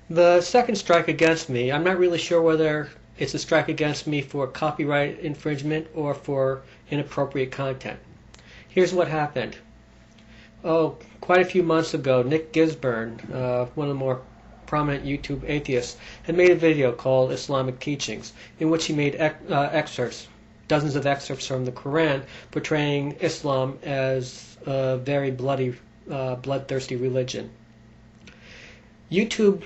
The second strike against me, I'm not really sure whether it's a strike against me for copyright infringement or for inappropriate content. Here's what happened. Oh, quite a few months ago, Nick Gisburne, one of the more prominent YouTube atheists, had made a video called Islamic Teachings, in which he made excerpts, dozens of excerpts from the Quran, portraying Islam as a very bloodthirsty religion. YouTube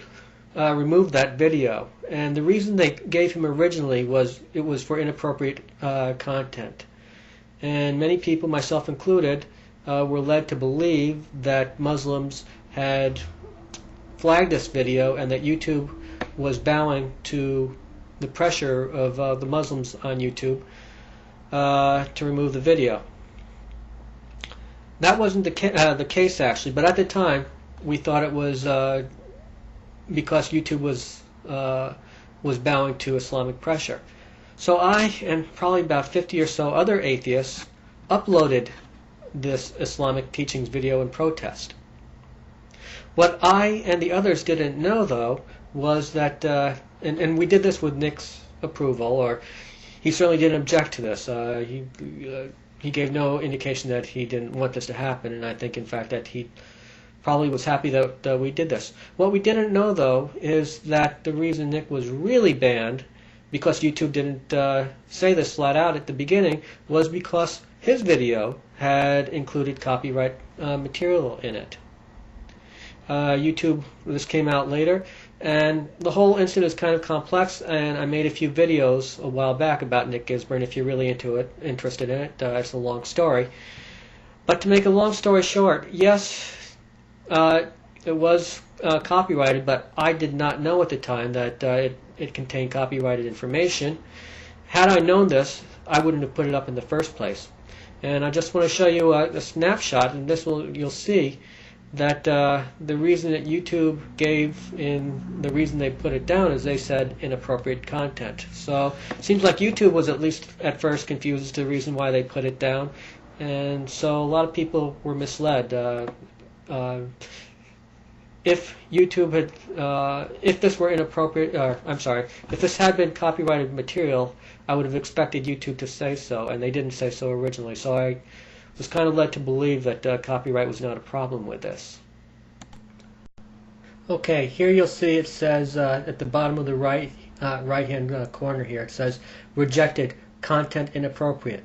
removed that video, and the reason they gave him originally was it was for inappropriate content. And many people, myself included, were led to believe that Muslims had flagged this video and that YouTube was bowing to the pressure of the Muslims on YouTube to remove the video. That wasn't the case actually, but at the time we thought it was because YouTube was bowing to Islamic pressure. So I and probably about 50 or so other atheists uploaded this Islamic Teachings video in protest. What I and the others didn't know, though, was that, and we did this with Nick's approval, or he certainly didn't object to this. He gave no indication that he didn't want this to happen, and I think, in fact, that he probably was happy that we did this. What we didn't know, though, is that the reason Nick was really banned, because YouTube didn't say this flat out at the beginning, was because his video had included copyright material in it. YouTube, this came out later, and the whole incident is kind of complex, and I made a few videos a while back about Nick Gisburne if you're really interested in it. It's a long story. But to make a long story short, yes, it was copyrighted, but I did not know at the time that it contained copyrighted information. Had I known this, I wouldn't have put it up in the first place. And I just want to show you a snapshot, and you'll see that the reason that YouTube gave in the reason they put it down is they said inappropriate content. So it seems like YouTube was at least at first confused as to the reason why they put it down, and so a lot of people were misled. If YouTube had, if this were inappropriate, if this had been copyrighted material, I would have expected YouTube to say so, and they didn't say so originally. So I was kind of led to believe that copyright was not a problem with this. Okay, here you'll see it says at the bottom of the right-hand corner here, it says rejected, content inappropriate.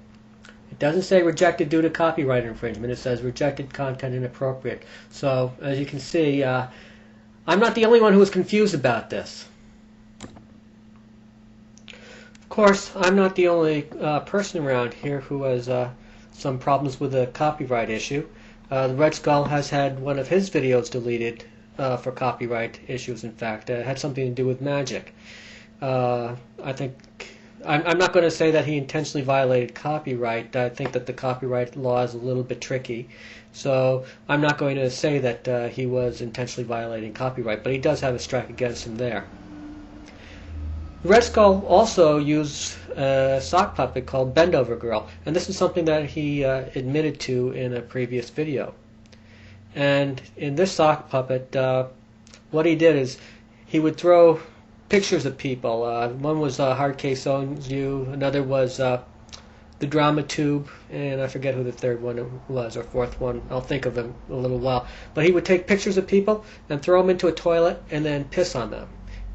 It doesn't say rejected due to copyright infringement. It says rejected, content inappropriate. So as you can see, I'm not the only one who was confused about this. Of course, I'm not the only person around here who has some problems with the copyright issue. The Redskull has had one of his videos deleted for copyright issues. In fact, it had something to do with magic. I think I'm not going to say that he intentionally violated copyright. I think that the copyright law is a little bit tricky, so I'm not going to say that he was intentionally violating copyright, but he does have a strike against him there. Redskull also used a sock puppet called Bend Over Girl, and this is something that he admitted to in a previous video. And in this sock puppet, what he did is he would throw pictures of people. One was Hard Case Owns You, another was the Drama Tube, and I forget who the third one was, or fourth one. I'll think of him in a little while. But he would take pictures of people and throw them into a toilet and then piss on them.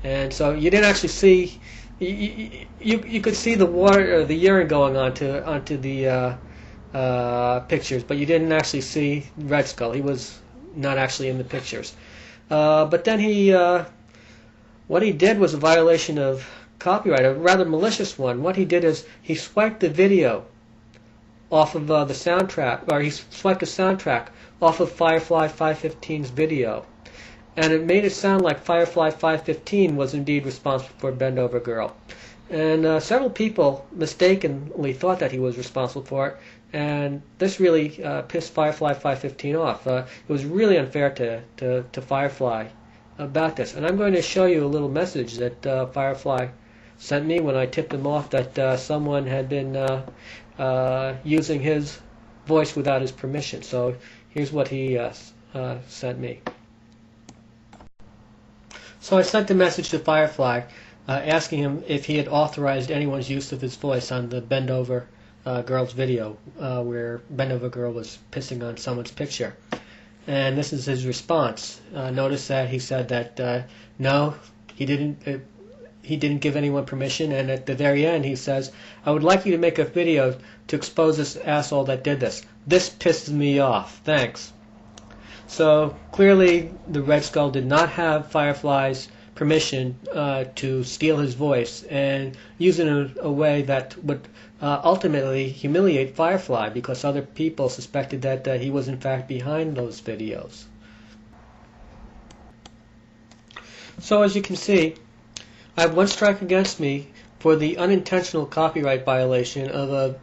And so you didn't actually see, you could see the water or the urine going onto the pictures, but you didn't actually see Redskull. He was not actually in the pictures. But then what he did was a violation of copyright, a rather malicious one. What he did is he swiped the video off of the soundtrack, or he swiped the soundtrack off of Firefly 515's video. And it made it sound like Firefly 515 was indeed responsible for Bend Over Girl. And several people mistakenly thought that he was responsible for it, and this really pissed Firefly 515 off. It was really unfair to Firefly about this. And I'm going to show you a little message that Firefly sent me when I tipped them off that someone had been using his voice without his permission. So here's what he sent me. So I sent a message to Firefly asking him if he had authorized anyone's use of his voice on the Bend Over Girl's video where Bend Over Girl was pissing on someone's picture. And this is his response. Notice that he said that no, he didn't give anyone permission, and at the very end he says, "I would like you to make a video to expose this asshole that did this. This pisses me off. Thanks." So clearly the Redskull did not have Firefly's permission to steal his voice and use it in a way that would ultimately humiliate Firefly, because other people suspected that he was in fact behind those videos. So as you can see, I have one strike against me for the unintentional copyright violation of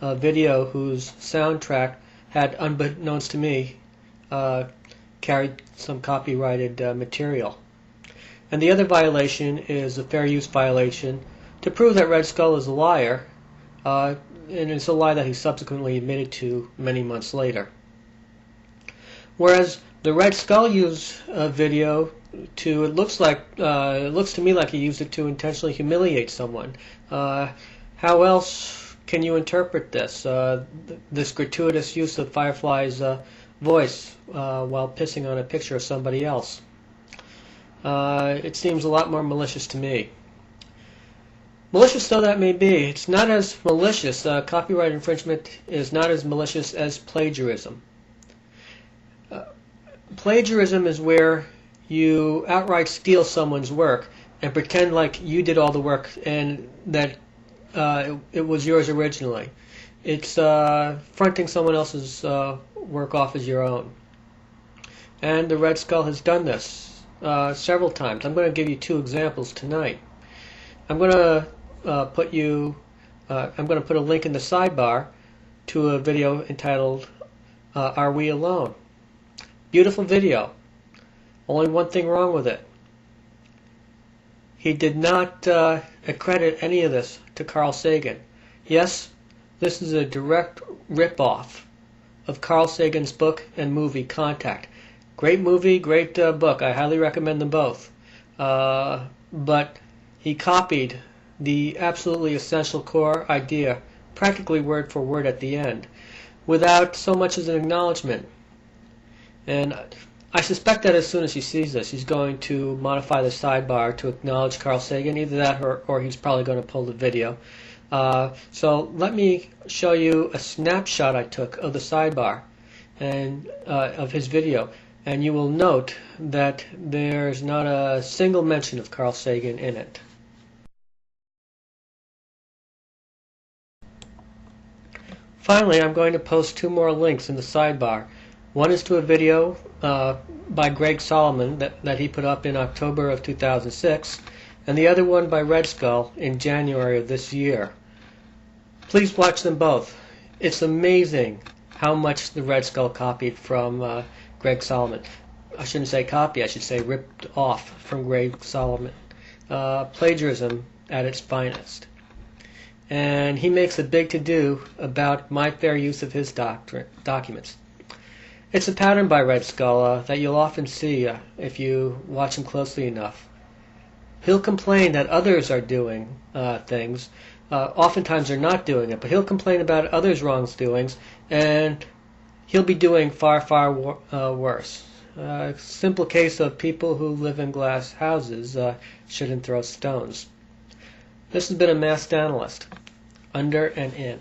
a video whose soundtrack had, unbeknownst to me, carried some copyrighted material. And the other violation is a fair use violation to prove that Redskull is a liar, and it's a lie that he subsequently admitted to many months later. Whereas the Redskull used a video to, it looks to me like he used it to intentionally humiliate someone. How else can you interpret this? This gratuitous use of Firefly's voice while pissing on a picture of somebody else. It seems a lot more malicious to me. Malicious though that may be, it's not as malicious. Copyright infringement is not as malicious as plagiarism. Plagiarism is where you outright steal someone's work and pretend like you did all the work and that it was yours originally. It's fronting someone else's work off as your own. And the Redskull has done this several times. I'm going to give you two examples tonight. I'm going to put a link in the sidebar to a video entitled "Are We Alone?" Beautiful video. Only one thing wrong with it. He did not accredit any of this to Carl Sagan. Yes, this is a direct rip-off of Carl Sagan's book and movie Contact. Great movie, great book. I highly recommend them both. But he copied the absolutely essential core idea, practically word for word at the end, without so much as an acknowledgement. And I suspect that as soon as he sees this, he's going to modify the sidebar to acknowledge Carl Sagan, either that or he's probably going to pull the video. So let me show you a snapshot I took of the sidebar and of his video, and you will note that there's not a single mention of Carl Sagan in it. Finally, I'm going to post two more links in the sidebar. One is to a video by Greg Solomon that he put up in October of 2006, and the other one by Redskull in January of this year. Please watch them both. It's amazing how much the Redskull copied from Greg Solomon. I shouldn't say copy, I should say ripped off from Greg Solomon. Plagiarism at its finest. And he makes a big to-do about my fair use of his documents. It's a pattern by Redskull that you'll often see if you watch him closely enough. He'll complain that others are doing things. Oftentimes they're not doing it, but he'll complain about others' wrongdoings, and he'll be doing far, far worse. Simple case of people who live in glass houses shouldn't throw stones. This has been a masked analyst, under and in.